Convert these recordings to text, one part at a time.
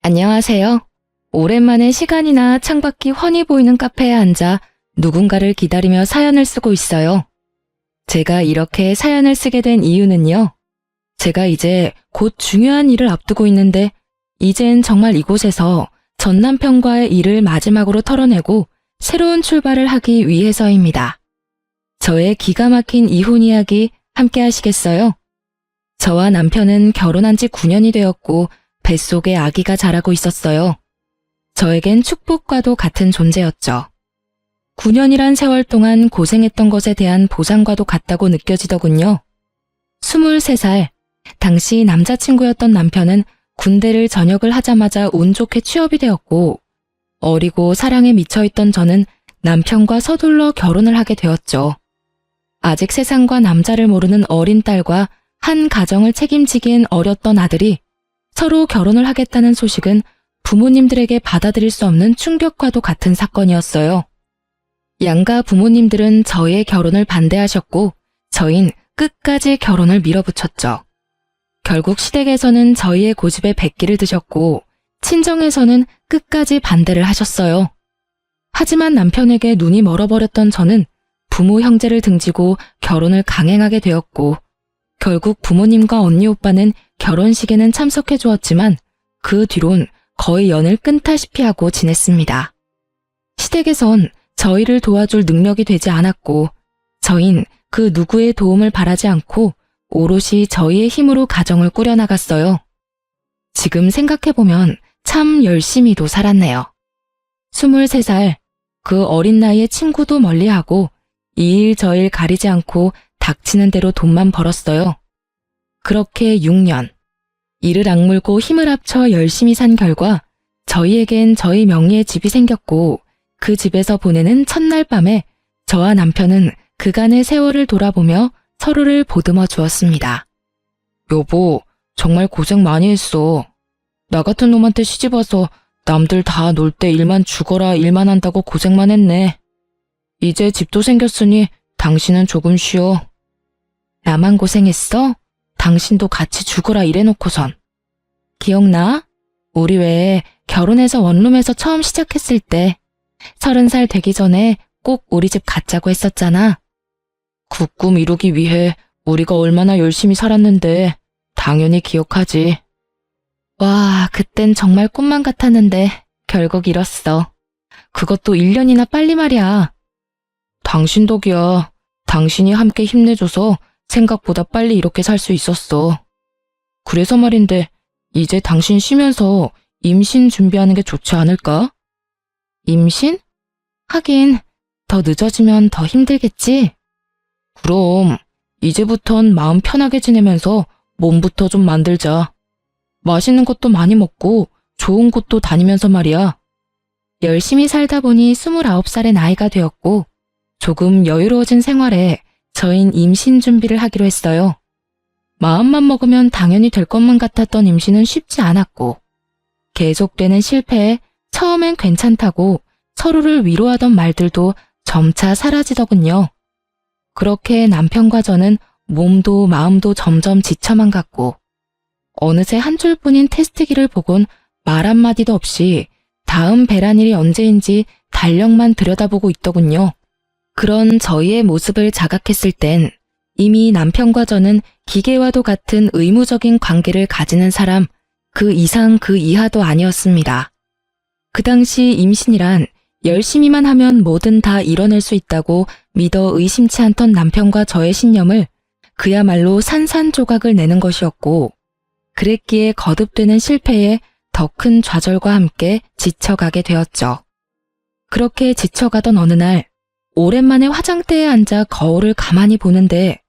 안녕하세요. 오랜만에 시간이나 창밖이 훤히 보이는 카페에 앉아 누군가를 기다리며 사연을 쓰고 있어요. 제가 이렇게 사연을 쓰게 된 이유는요. 제가 이제 곧 중요한 일을 앞두고 있는데 이젠 정말 이곳에서 전 남편과의 일을 마지막으로 털어내고 새로운 출발을 하기 위해서입니다. 저의 기가 막힌 이혼 이야기 함께 하시겠어요? 저와 남편은 결혼한 지 9년이 되었고 뱃속에 아기가 자라고 있었어요. 저에겐 축복과도 같은 존재였죠. 9년이란 세월 동안 고생했던 것에 대한 보상과도 같다고 느껴지더군요. 23살, 당시 남자친구였던 남편은 군대를 전역을 하자마자 운 좋게 취업이 되었고, 어리고 사랑에 미쳐있던 저는 남편과 서둘러 결혼을 하게 되었죠. 아직 세상과 남자를 모르는 어린 딸과 한 가정을 책임지기엔 어렸던 아들이 서로 결혼을 하겠다는 소식은 부모님들에게 받아들일 수 없는 충격과도 같은 사건이었어요. 양가 부모님들은 저희의 결혼을 반대하셨고 저흰 끝까지 결혼을 밀어붙였죠. 결국 시댁에서는 저희의 고집에 백기를 드셨고 친정에서는 끝까지 반대를 하셨어요. 하지만 남편에게 눈이 멀어버렸던 저는 부모 형제를 등지고 결혼을 강행하게 되었고 결국 부모님과 언니 오빠는 결혼식에는 참석해 주었지만 그 뒤론 거의 연을 끊다시피 하고 지냈습니다. 시댁에선 저희를 도와줄 능력이 되지 않았고 저흰 그 누구의 도움을 바라지 않고 오롯이 저희의 힘으로 가정을 꾸려나갔어요. 지금 생각해보면 참 열심히도 살았네요. 23살, 그 어린 나이에 친구도 멀리하고 이 일 저 일 가리지 않고 닥치는 대로 돈만 벌었어요. 그렇게 6년. 이를 악물고 힘을 합쳐 열심히 산 결과 저희에겐 저희 명의의 집이 생겼고 그 집에서 보내는 첫날 밤에 저와 남편은 그간의 세월을 돌아보며 서로를 보듬어 주었습니다. 여보, 정말 고생 많이 했어. 나 같은 놈한테 시집와서 남들 다 놀 때 일만 죽어라 일만 한다고 고생만 했네. 이제 집도 생겼으니 당신은 조금 쉬어. 나만 고생했어? 당신도 같이 죽어라 이래놓고선. 기억나? 우리 왜 결혼해서 원룸에서 처음 시작했을 때 30살 되기 전에 꼭 우리 집 갖자고 했었잖아. 그 꿈 이루기 위해 우리가 얼마나 열심히 살았는데 당연히 기억하지. 와, 그땐 정말 꿈만 같았는데 결국 이뤘어. 그것도 1년이나 빨리 말이야. 당신 덕이야. 당신이 함께 힘내줘서 생각보다 빨리 이렇게 살 수 있었어. 그래서 말인데 이제 당신 쉬면서 임신 준비하는 게 좋지 않을까? 임신? 하긴 더 늦어지면 더 힘들겠지? 그럼 이제부턴 마음 편하게 지내면서 몸부터 좀 만들자. 맛있는 것도 많이 먹고 좋은 곳도 다니면서 말이야. 열심히 살다 보니 29살의 나이가 되었고 조금 여유로워진 생활에 저흰 임신 준비를 하기로 했어요. 마음만 먹으면 당연히 될 것만 같았던 임신은 쉽지 않았고 계속되는 실패에 처음엔 괜찮다고 서로를 위로하던 말들도 점차 사라지더군요. 그렇게 남편과 저는 몸도 마음도 점점 지쳐만 갔고 어느새 한 줄뿐인 테스트기를 보곤 말 한마디도 없이 다음 배란일이 언제인지 달력만 들여다보고 있더군요. 그런 저희의 모습을 자각했을 땐 이미 남편과 저는 기계와도 같은 의무적인 관계를 가지는 사람 그 이상 그 이하도 아니었습니다. 그 당시 임신이란 열심히만 하면 뭐든 다 이뤄낼 수 있다고 믿어 의심치 않던 남편과 저의 신념을 그야말로 산산조각을 내는 것이었고 그랬기에 거듭되는 실패에 더 큰 좌절과 함께 지쳐가게 되었죠. 그렇게 지쳐가던 어느 날 오랜만에 화장대에 앉아 거울을 가만히 보는데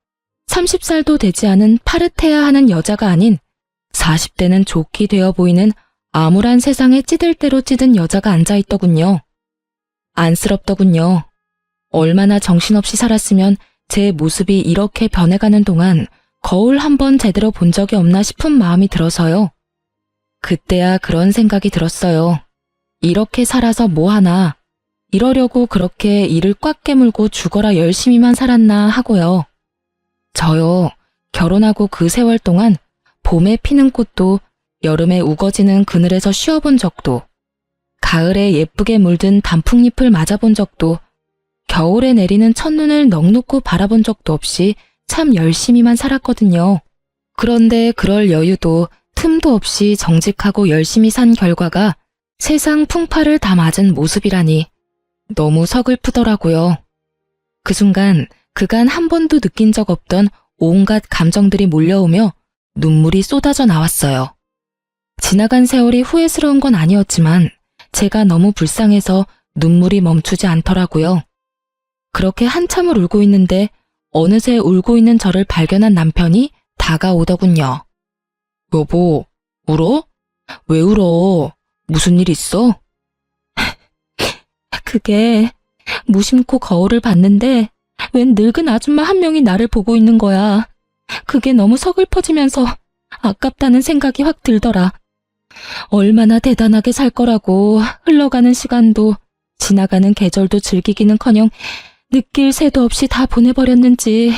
30살도 되지 않은 파릇해야 하는 여자가 아닌 40대는 좋게 되어 보이는 암울한 세상에 찌들 대로 찌든 여자가 앉아있더군요. 안쓰럽더군요. 얼마나 정신없이 살았으면 제 모습이 이렇게 변해가는 동안 거울 한 번 제대로 본 적이 없나 싶은 마음이 들어서요. 그때야 그런 생각이 들었어요. 이렇게 살아서 뭐하나. 이러려고 그렇게 이를 꽉 깨물고 죽어라 열심히만 살았나 하고요. 저요, 결혼하고 그 세월 동안 봄에 피는 꽃도 여름에 우거지는 그늘에서 쉬어본 적도, 가을에 예쁘게 물든 단풍잎을 맞아본 적도, 겨울에 내리는 첫눈을 넋놓고 바라본 적도 없이 참 열심히만 살았거든요. 그런데 그럴 여유도 틈도 없이 정직하고 열심히 산 결과가 세상 풍파를 다 맞은 모습이라니 너무 서글프더라고요. 그 순간 그간 한 번도 느낀 적 없던 온갖 감정들이 몰려오며 눈물이 쏟아져 나왔어요. 지나간 세월이 후회스러운 건 아니었지만 제가 너무 불쌍해서 눈물이 멈추지 않더라고요. 그렇게 한참을 울고 있는데 어느새 울고 있는 저를 발견한 남편이 다가오더군요. 여보, 울어? 왜 울어? 무슨 일 있어? 그게 무심코 거울을 봤는데 웬 늙은 아줌마 한 명이 나를 보고 있는 거야. 그게 너무 서글퍼지면서 아깝다는 생각이 확 들더라. 얼마나 대단하게 살 거라고 흘러가는 시간도 지나가는 계절도 즐기기는커녕 느낄 새도 없이 다 보내버렸는지.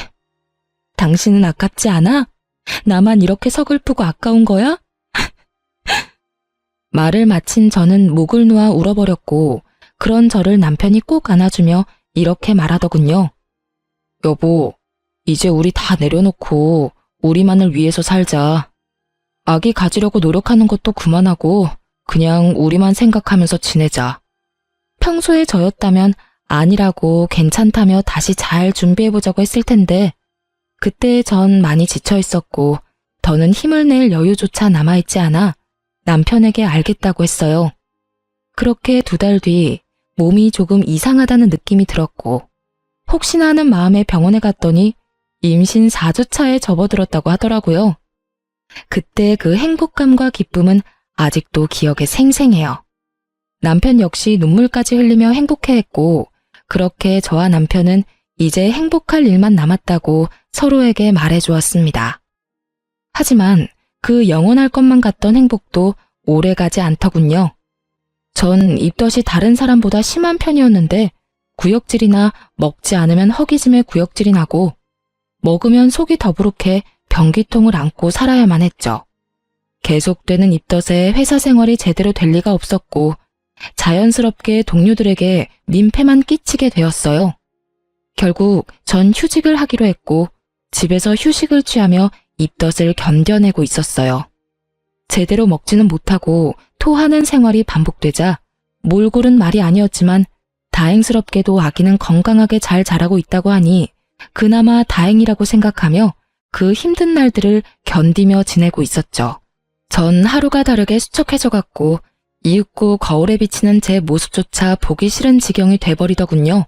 당신은 아깝지 않아? 나만 이렇게 서글프고 아까운 거야? 말을 마친 저는 목을 놓아 울어버렸고 그런 저를 남편이 꼭 안아주며 이렇게 말하더군요. 여보, 이제 우리 다 내려놓고 우리만을 위해서 살자. 아기 가지려고 노력하는 것도 그만하고 그냥 우리만 생각하면서 지내자. 평소에 저였다면 아니라고 괜찮다며 다시 잘 준비해보자고 했을 텐데 그때 전 많이 지쳐 있었고 더는 힘을 낼 여유조차 남아있지 않아 남편에게 알겠다고 했어요. 그렇게 2달 뒤 몸이 조금 이상하다는 느낌이 들었고 혹시나 하는 마음에 병원에 갔더니 임신 4주차에 접어들었다고 하더라고요. 그때 그 행복감과 기쁨은 아직도 기억에 생생해요. 남편 역시 눈물까지 흘리며 행복해했고 그렇게 저와 남편은 이제 행복할 일만 남았다고 서로에게 말해주었습니다. 하지만 그 영원할 것만 같던 행복도 오래가지 않더군요. 전 입덧이 다른 사람보다 심한 편이었는데 구역질이나 먹지 않으면 허기짐에 구역질이 나고 먹으면 속이 더부룩해 변기통을 안고 살아야만 했죠. 계속되는 입덧에 회사 생활이 제대로 될 리가 없었고 자연스럽게 동료들에게 민폐만 끼치게 되었어요. 결국 전 휴직을 하기로 했고 집에서 휴식을 취하며 입덧을 견뎌내고 있었어요. 제대로 먹지는 못하고 토하는 생활이 반복되자 몰골은 말이 아니었지만 다행스럽게도 아기는 건강하게 잘 자라고 있다고 하니 그나마 다행이라고 생각하며 그 힘든 날들을 견디며 지내고 있었죠. 전 하루가 다르게 수척해져갔고 이윽고 거울에 비치는 제 모습조차 보기 싫은 지경이 돼버리더군요.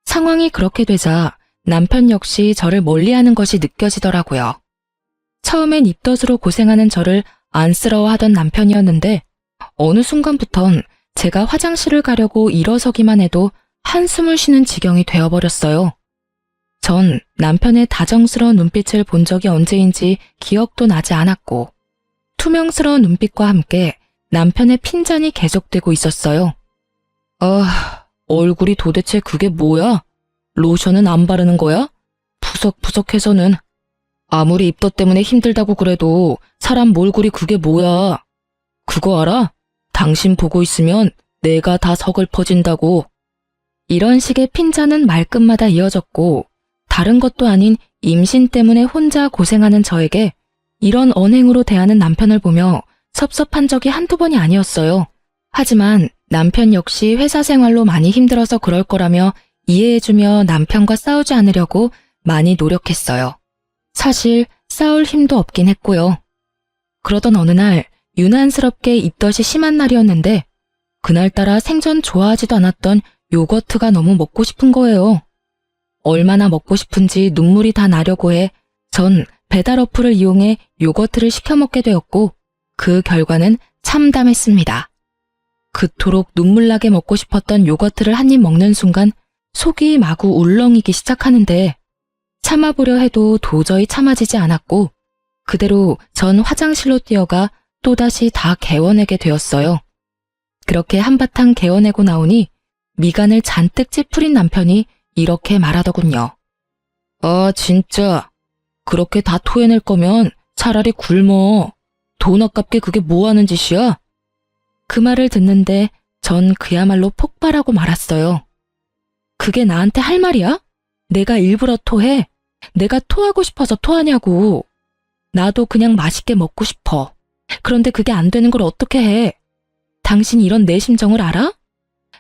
상황이 그렇게 되자 남편 역시 저를 멀리하는 것이 느껴지더라고요. 처음엔 입덧으로 고생하는 저를 안쓰러워하던 남편이었는데 어느 순간부턴 제가 화장실을 가려고 일어서기만 해도 한숨을 쉬는 지경이 되어버렸어요. 전 남편의 다정스러운 눈빛을 본 적이 언제인지 기억도 나지 않았고 투명스러운 눈빛과 함께 남편의 핀잔이 계속되고 있었어요. 얼굴이 도대체 그게 뭐야? 로션은 안 바르는 거야? 푸석푸석해서는. 아무리 입덧 때문에 힘들다고 그래도 사람 몰골이 그게 뭐야? 그거 알아? 당신 보고 있으면 내가 다 서글퍼진다고. 이런 식의 핀잔은 말끝마다 이어졌고 다른 것도 아닌 임신 때문에 혼자 고생하는 저에게 이런 언행으로 대하는 남편을 보며 섭섭한 적이 한두 번이 아니었어요. 하지만 남편 역시 회사 생활로 많이 힘들어서 그럴 거라며 이해해주며 남편과 싸우지 않으려고 많이 노력했어요. 사실 싸울 힘도 없긴 했고요. 그러던 어느 날 유난스럽게 입덧이 심한 날이었는데 그날따라 생전 좋아하지도 않았던 요거트가 너무 먹고 싶은 거예요. 얼마나 먹고 싶은지 눈물이 다 나려고 해 전 배달 어플을 이용해 요거트를 시켜 먹게 되었고 그 결과는 참담했습니다. 그토록 눈물나게 먹고 싶었던 요거트를 한 입 먹는 순간 속이 마구 울렁이기 시작하는데 참아보려 해도 도저히 참아지지 않았고 그대로 전 화장실로 뛰어가 또다시 다 개워내게 되었어요. 그렇게 한바탕 개워내고 나오니 미간을 잔뜩 찌푸린 남편이 이렇게 말하더군요. 진짜 그렇게 다 토해낼 거면 차라리 굶어. 돈 아깝게 그게 뭐 하는 짓이야? 그 말을 듣는데 전 그야말로 폭발하고 말았어요. 그게 나한테 할 말이야? 내가 일부러 토해? 내가 토하고 싶어서 토하냐고. 나도 그냥 맛있게 먹고 싶어. 그런데 그게 안 되는 걸 어떻게 해? 당신 이런 내 심정을 알아?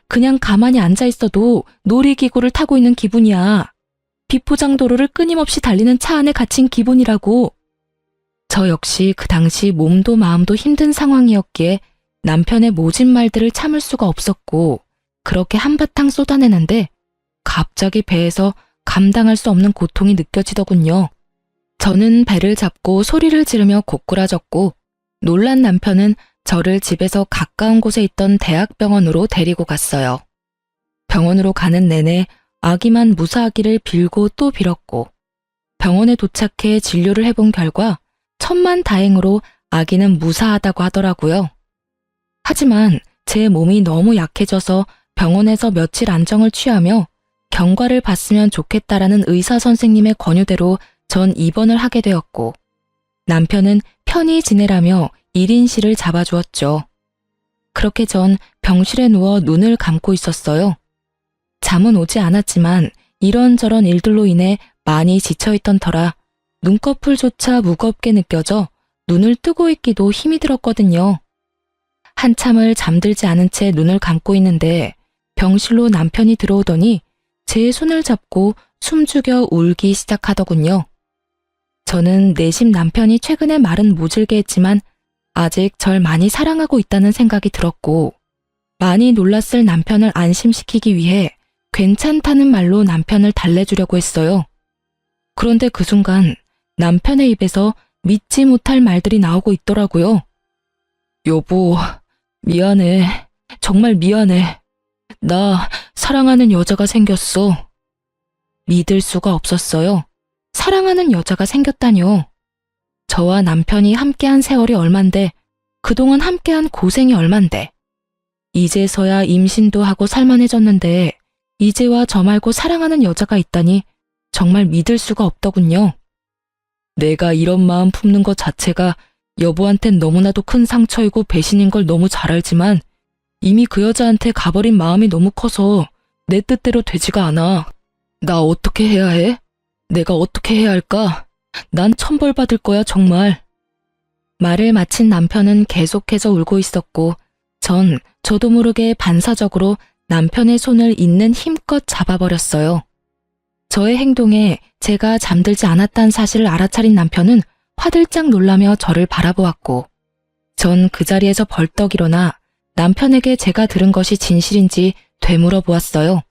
그냥 가만히 앉아 있어도 놀이기구를 타고 있는 기분이야. 비포장도로를 끊임없이 달리는 차 안에 갇힌 기분이라고. 저 역시 그 당시 몸도 마음도 힘든 상황이었기에 남편의 모진 말들을 참을 수가 없었고 그렇게 한바탕 쏟아내는데 갑자기 배에서 감당할 수 없는 고통이 느껴지더군요. 저는 배를 잡고 소리를 지르며 고꾸라졌고 놀란 남편은 저를 집에서 가까운 곳에 있던 대학병원으로 데리고 갔어요. 병원으로 가는 내내 아기만 무사하기를 빌고 또 빌었고 병원에 도착해 진료를 해본 결과 천만다행으로 아기는 무사하다고 하더라고요. 하지만 제 몸이 너무 약해져서 병원에서 며칠 안정을 취하며 경과를 봤으면 좋겠다라는 의사 선생님의 권유대로 전 입원을 하게 되었고 남편은 편히 지내라며 1인실을 잡아주었죠. 그렇게 전 병실에 누워 눈을 감고 있었어요. 잠은 오지 않았지만 이런저런 일들로 인해 많이 지쳐있던 터라 눈꺼풀조차 무겁게 느껴져 눈을 뜨고 있기도 힘이 들었거든요. 한참을 잠들지 않은 채 눈을 감고 있는데 병실로 남편이 들어오더니 제 손을 잡고 숨죽여 울기 시작하더군요. 저는 내심 남편이 최근에 말은 모질게 했지만 아직 절 많이 사랑하고 있다는 생각이 들었고 많이 놀랐을 남편을 안심시키기 위해 괜찮다는 말로 남편을 달래주려고 했어요. 그런데 그 순간 남편의 입에서 믿지 못할 말들이 나오고 있더라고요. 여보, 미안해. 정말 미안해. 나 사랑하는 여자가 생겼어. 믿을 수가 없었어요. 사랑하는 여자가 생겼다뇨. 저와 남편이 함께한 세월이 얼만데 그동안 함께한 고생이 얼만데 이제서야 임신도 하고 살만해졌는데 이제와 저 말고 사랑하는 여자가 있다니 정말 믿을 수가 없더군요. 내가 이런 마음 품는 것 자체가 여보한텐 너무나도 큰 상처이고 배신인 걸 너무 잘 알지만 이미 그 여자한테 가버린 마음이 너무 커서 내 뜻대로 되지가 않아. 나 어떻게 해야 해? 내가 어떻게 해야 할까? 난 천벌받을 거야 정말. 말을 마친 남편은 계속해서 울고 있었고 전 저도 모르게 반사적으로 남편의 손을 있는 힘껏 잡아버렸어요. 저의 행동에 제가 잠들지 않았다는 사실을 알아차린 남편은 화들짝 놀라며 저를 바라보았고 전 그 자리에서 벌떡 일어나 남편에게 제가 들은 것이 진실인지 되물어 보았어요.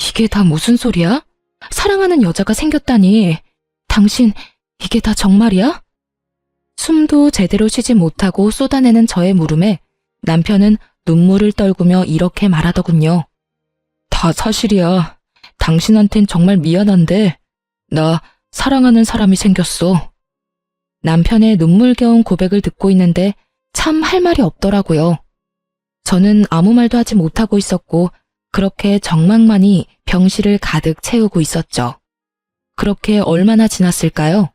이게 다 무슨 소리야? 사랑하는 여자가 생겼다니. 당신 이게 다 정말이야? 숨도 제대로 쉬지 못하고 쏟아내는 저의 물음에 남편은 눈물을 떨구며 이렇게 말하더군요. 다 사실이야. 당신한텐 정말 미안한데 나 사랑하는 사람이 생겼어. 남편의 눈물겨운 고백을 듣고 있는데 참 할 말이 없더라고요. 저는 아무 말도 하지 못하고 있었고 그렇게 정막만이 병실을 가득 채우고 있었죠. 그렇게 얼마나 지났을까요?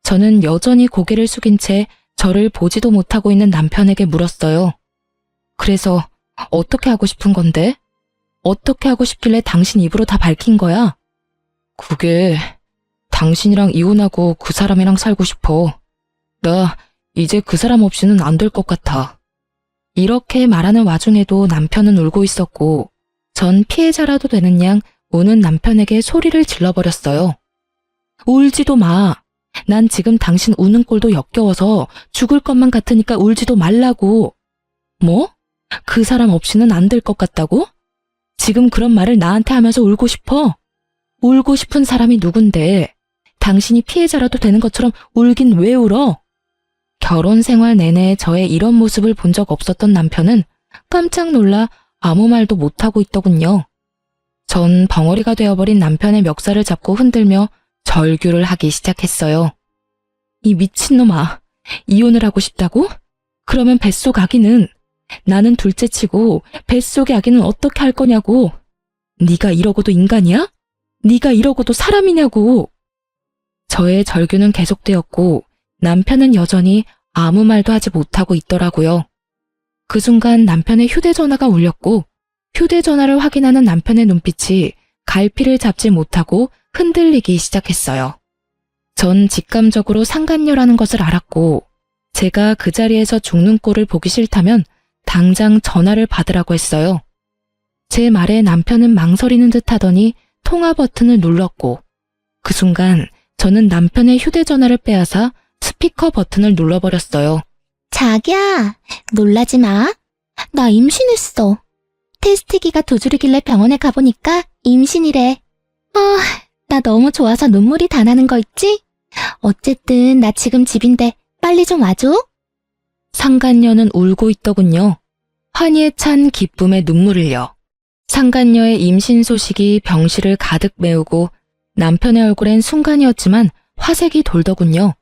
저는 여전히 고개를 숙인 채 저를 보지도 못하고 있는 남편에게 물었어요. 그래서 어떻게 하고 싶은 건데? 어떻게 하고 싶길래 당신 입으로 다 밝힌 거야? 그게 당신이랑 이혼하고 그 사람이랑 살고 싶어. 나 이제 그 사람 없이는 안 될 것 같아. 이렇게 말하는 와중에도 남편은 울고 있었고 전 피해자라도 되는 양 우는 남편에게 소리를 질러버렸어요. 울지도 마. 난 지금 당신 우는 꼴도 역겨워서 죽을 것만 같으니까 울지도 말라고. 뭐? 그 사람 없이는 안 될 것 같다고? 지금 그런 말을 나한테 하면서 울고 싶어? 울고 싶은 사람이 누군데? 당신이 피해자라도 되는 것처럼 울긴 왜 울어? 결혼 생활 내내 저의 이런 모습을 본 적 없었던 남편은 깜짝 놀라 아무 말도 못하고 있더군요. 전 벙어리가 되어버린 남편의 멱살을 잡고 흔들며 절규를 하기 시작했어요. 이 미친놈아, 이혼을 하고 싶다고? 그러면 뱃속 아기는? 나는 둘째치고 뱃속의 아기는 어떻게 할 거냐고? 네가 이러고도 인간이야? 네가 이러고도 사람이냐고? 저의 절규는 계속되었고 남편은 여전히 아무 말도 하지 못하고 있더라고요. 그 순간 남편의 휴대전화가 울렸고 휴대전화를 확인하는 남편의 눈빛이 갈피를 잡지 못하고 흔들리기 시작했어요. 전 직감적으로 상간녀라는 것을 알았고 제가 그 자리에서 죽는 꼴을 보기 싫다면 당장 전화를 받으라고 했어요. 제 말에 남편은 망설이는 듯 하더니 통화 버튼을 눌렀고 그 순간 저는 남편의 휴대전화를 빼앗아 스피커 버튼을 눌러버렸어요. 자기야, 놀라지 마. 나 임신했어. 테스트기가 두 줄이길래 병원에 가보니까 임신이래. 나 너무 좋아서 눈물이 다 나는 거 있지? 어쨌든 나 지금 집인데 빨리 좀 와줘. 상간녀는 울고 있더군요. 환희에 찬 기쁨의 눈물을요. 상간녀의 임신 소식이 병실을 가득 메우고 남편의 얼굴엔 순간이었지만 화색이 돌더군요.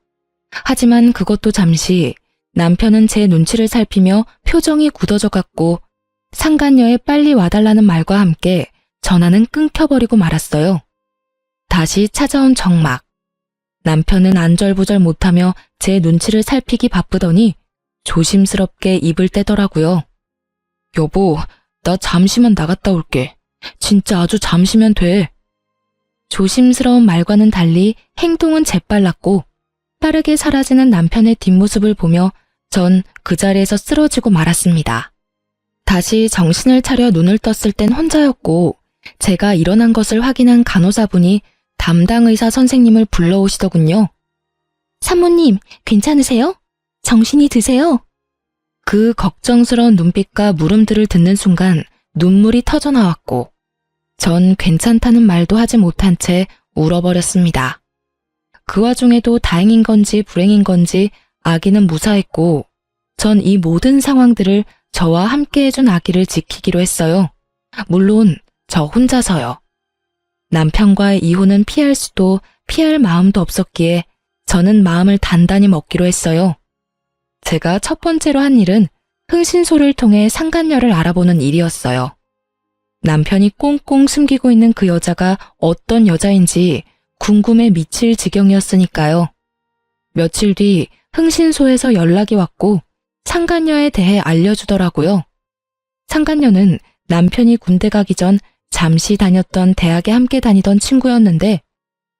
하지만 그것도 잠시 남편은 제 눈치를 살피며 표정이 굳어져 갔고 상간녀의 빨리 와달라는 말과 함께 전화는 끊겨버리고 말았어요. 다시 찾아온 정막. 남편은 안절부절 못하며 제 눈치를 살피기 바쁘더니 조심스럽게 입을 떼더라고요. 여보, 나 잠시만 나갔다 올게. 진짜 아주 잠시면 돼. 조심스러운 말과는 달리 행동은 재빨랐고 빠르게 사라지는 남편의 뒷모습을 보며 전 그 자리에서 쓰러지고 말았습니다. 다시 정신을 차려 눈을 떴을 땐 혼자였고 제가 일어난 것을 확인한 간호사분이 담당 의사 선생님을 불러오시더군요. 산모님, 괜찮으세요? 정신이 드세요? 그 걱정스러운 눈빛과 물음들을 듣는 순간 눈물이 터져 나왔고 전 괜찮다는 말도 하지 못한 채 울어버렸습니다. 그 와중에도 다행인 건지 불행인 건지 아기는 무사했고 전 이 모든 상황들을 저와 함께 해준 아기를 지키기로 했어요. 물론 저 혼자서요. 남편과의 이혼은 피할 수도 피할 마음도 없었기에 저는 마음을 단단히 먹기로 했어요. 제가 첫 번째로 한 일은 흥신소를 통해 상간녀를 알아보는 일이었어요. 남편이 꽁꽁 숨기고 있는 그 여자가 어떤 여자인지 궁금해 미칠 지경이었으니까요. 며칠 뒤 흥신소에서 연락이 왔고 상간녀에 대해 알려주더라고요. 상간녀는 남편이 군대 가기 전 잠시 다녔던 대학에 함께 다니던 친구였는데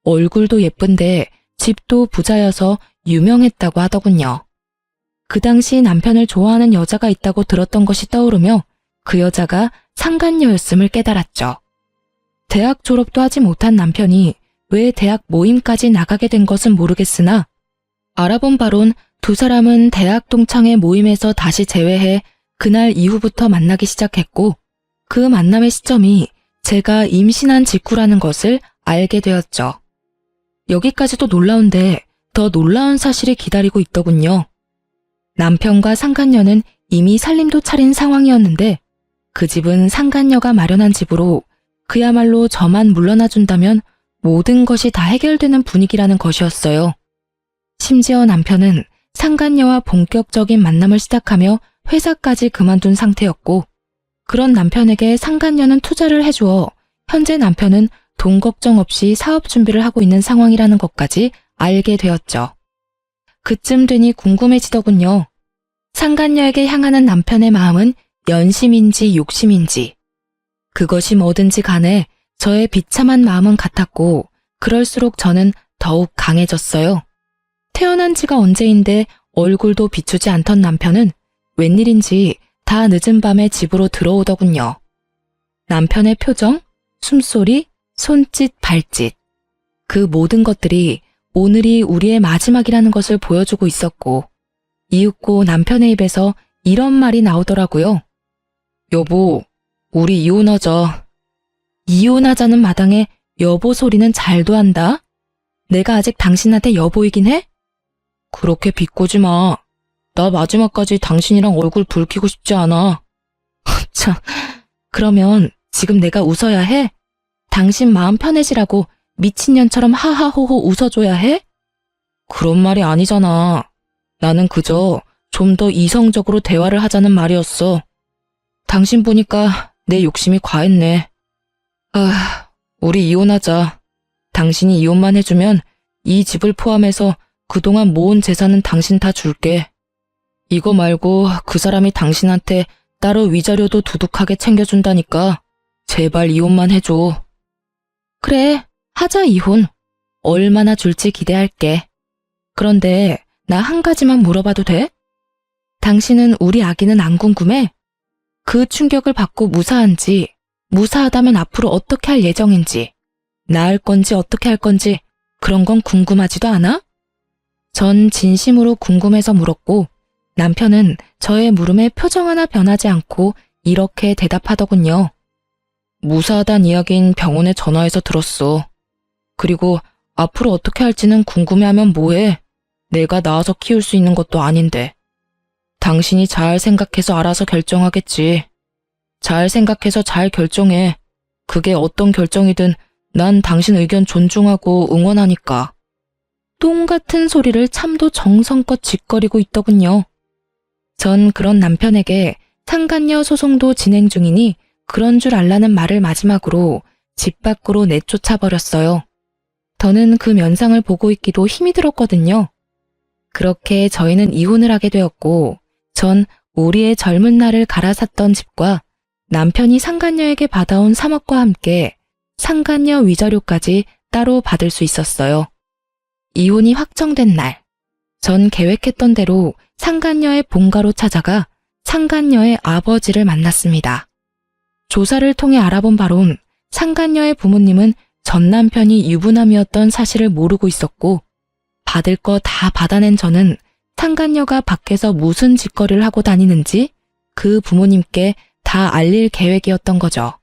얼굴도 예쁜데 집도 부자여서 유명했다고 하더군요. 그 당시 남편을 좋아하는 여자가 있다고 들었던 것이 떠오르며 그 여자가 상간녀였음을 깨달았죠. 대학 졸업도 하지 못한 남편이 왜 대학 모임까지 나가게 된 것은 모르겠으나 알아본 바론 두 사람은 대학 동창회 모임에서 다시 재회해 그날 이후부터 만나기 시작했고 그 만남의 시점이 제가 임신한 직후라는 것을 알게 되었죠. 여기까지도 놀라운데 더 놀라운 사실이 기다리고 있더군요. 남편과 상간녀는 이미 살림도 차린 상황이었는데 그 집은 상간녀가 마련한 집으로 그야말로 저만 물러나준다면 모든 것이 다 해결되는 분위기라는 것이었어요. 심지어 남편은 상간녀와 본격적인 만남을 시작하며 회사까지 그만둔 상태였고 그런 남편에게 상간녀는 투자를 해주어 현재 남편은 돈 걱정 없이 사업 준비를 하고 있는 상황이라는 것까지 알게 되었죠. 그쯤 되니 궁금해지더군요. 상간녀에게 향하는 남편의 마음은 연심인지 욕심인지. 그것이 뭐든지 간에 저의 비참한 마음은 같았고 그럴수록 저는 더욱 강해졌어요. 태어난 지가 언제인데 얼굴도 비추지 않던 남편은 웬일인지 다 늦은 밤에 집으로 들어오더군요. 남편의 표정, 숨소리, 손짓, 발짓. 그 모든 것들이 오늘이 우리의 마지막이라는 것을 보여주고 있었고 이윽고 남편의 입에서 이런 말이 나오더라고요. 여보, 우리 이혼하자. 이혼하자는 마당에 여보 소리는 잘도 한다. 내가 아직 당신한테 여보이긴 해? 그렇게 비꼬지 마. 나 마지막까지 당신이랑 얼굴 붉히고 싶지 않아. 참, 그러면 지금 내가 웃어야 해? 당신 마음 편해지라고 미친년처럼 하하호호 웃어줘야 해? 그런 말이 아니잖아. 나는 그저 좀 더 이성적으로 대화를 하자는 말이었어. 당신 보니까 내 욕심이 과했네. 우리 이혼하자. 당신이 이혼만 해주면 이 집을 포함해서 그동안 모은 재산은 당신 다 줄게. 이거 말고 그 사람이 당신한테 따로 위자료도 두둑하게 챙겨준다니까 제발 이혼만 해줘. 그래, 하자 이혼. 얼마나 줄지 기대할게. 그런데 나 한 가지만 물어봐도 돼? 당신은 우리 아기는 안 궁금해? 그 충격을 받고 무사한지, 무사하다면 앞으로 어떻게 할 예정인지, 낳을 건지 어떻게 할 건지 그런 건 궁금하지도 않아? 전 진심으로 궁금해서 물었고 남편은 저의 물음에 표정 하나 변하지 않고 이렇게 대답하더군요. 무사하단 이야긴 병원에 전화해서 들었어. 그리고 앞으로 어떻게 할지는 궁금해하면 뭐해? 내가 낳아서 키울 수 있는 것도 아닌데. 당신이 잘 생각해서 알아서 결정하겠지. 잘 생각해서 잘 결정해. 그게 어떤 결정이든 난 당신 의견 존중하고 응원하니까. 똥 같은 소리를 참도 정성껏 짓거리고 있더군요. 전 그런 남편에게 상간녀 소송도 진행 중이니 그런 줄 알라는 말을 마지막으로 집 밖으로 내쫓아 버렸어요. 더는 그 면상을 보고 있기도 힘이 들었거든요. 그렇게 저희는 이혼을 하게 되었고 전 우리의 젊은 날을 갈아샀던 집과 남편이 상간녀에게 받아온 3억과 함께 상간녀 위자료까지 따로 받을 수 있었어요. 이혼이 확정된 날, 전 계획했던 대로 상간녀의 본가로 찾아가 상간녀의 아버지를 만났습니다. 조사를 통해 알아본 바론 상간녀의 부모님은 전 남편이 유부남이었던 사실을 모르고 있었고 받을 거 다 받아낸 저는 상간녀가 밖에서 무슨 짓거리를 하고 다니는지 그 부모님께 다 알릴 계획이었던 거죠.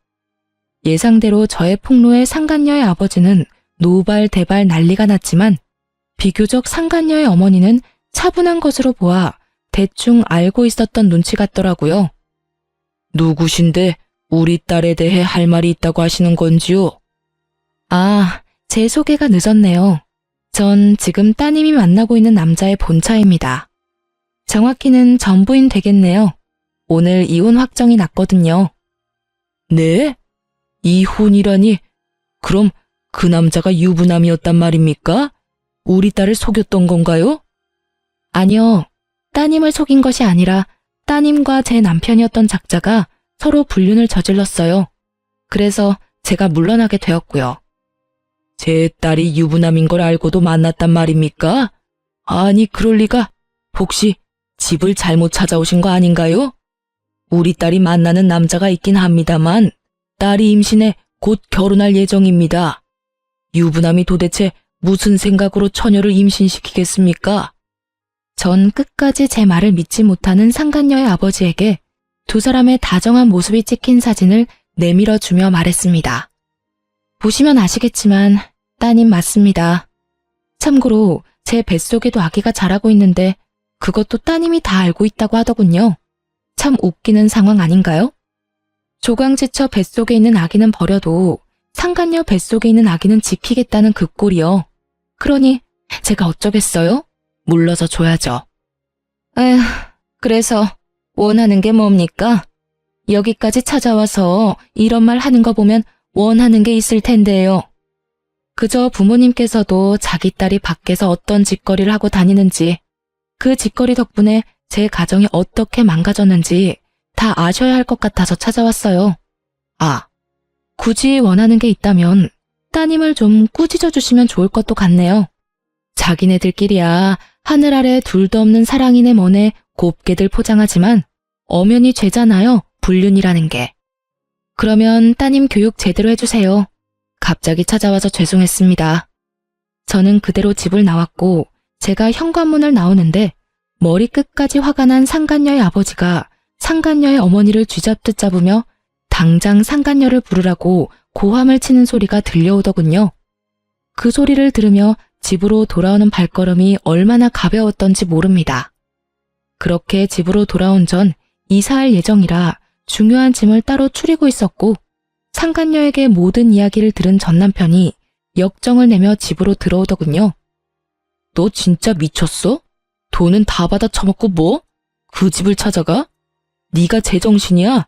예상대로 저의 폭로에 상간녀의 아버지는 노발대발 난리가 났지만 비교적 상간녀의 어머니는 차분한 것으로 보아 대충 알고 있었던 눈치 같더라고요. 누구신데 우리 딸에 대해 할 말이 있다고 하시는 건지요? 아, 제 소개가 늦었네요. 전 지금 따님이 만나고 있는 남자의 본차입니다. 정확히는 전부인 되겠네요. 오늘 이혼 확정이 났거든요. 네? 이혼이라니? 그럼 그 남자가 유부남이었단 말입니까? 우리 딸을 속였던 건가요? 아니요. 따님을 속인 것이 아니라 따님과 제 남편이었던 작자가 서로 불륜을 저질렀어요. 그래서 제가 물러나게 되었고요. 제 딸이 유부남인 걸 알고도 만났단 말입니까? 아니, 그럴 리가. 혹시 집을 잘못 찾아오신 거 아닌가요? 우리 딸이 만나는 남자가 있긴 합니다만 딸이 임신해 곧 결혼할 예정입니다. 유부남이 도대체 무슨 생각으로 처녀를 임신시키겠습니까? 전 끝까지 제 말을 믿지 못하는 상간녀의 아버지에게 두 사람의 다정한 모습이 찍힌 사진을 내밀어주며 말했습니다. 보시면 아시겠지만 따님 맞습니다. 참고로 제 뱃속에도 아기가 자라고 있는데 그것도 따님이 다 알고 있다고 하더군요. 참 웃기는 상황 아닌가요? 조강지처 뱃속에 있는 아기는 버려도 상간녀 뱃속에 있는 아기는 지키겠다는 그 꼴이요. 그러니 제가 어쩌겠어요? 물러서 줘야죠. 에휴, 그래서 원하는 게 뭡니까? 여기까지 찾아와서 이런 말 하는 거 보면 원하는 게 있을 텐데요. 그저 부모님께서도 자기 딸이 밖에서 어떤 짓거리를 하고 다니는지, 그 짓거리 덕분에 제 가정이 어떻게 망가졌는지 다 아셔야 할 것 같아서 찾아왔어요. 아, 굳이 원하는 게 있다면 따님을 좀 꾸짖어 주시면 좋을 것도 같네요. 자기네들끼리야 하늘 아래 둘도 없는 사랑이네 뭐네 곱게들 포장하지만 엄연히 죄잖아요, 불륜이라는 게. 그러면 따님 교육 제대로 해주세요. 갑자기 찾아와서 죄송했습니다. 저는 그대로 집을 나왔고 제가 현관문을 나오는데 머리끝까지 화가 난 상간녀의 아버지가 상간녀의 어머니를 쥐잡듯 잡으며 당장 상간녀를 부르라고 고함을 치는 소리가 들려오더군요. 그 소리를 들으며 집으로 돌아오는 발걸음이 얼마나 가벼웠던지 모릅니다. 그렇게 집으로 돌아온 전 이사할 예정이라 중요한 짐을 따로 추리고 있었고 상간녀에게 모든 이야기를 들은 전 남편이 역정을 내며 집으로 들어오더군요. 너 진짜 미쳤어? 돈은 다 받아 처먹고 뭐? 그 집을 찾아가? 네가 제정신이야?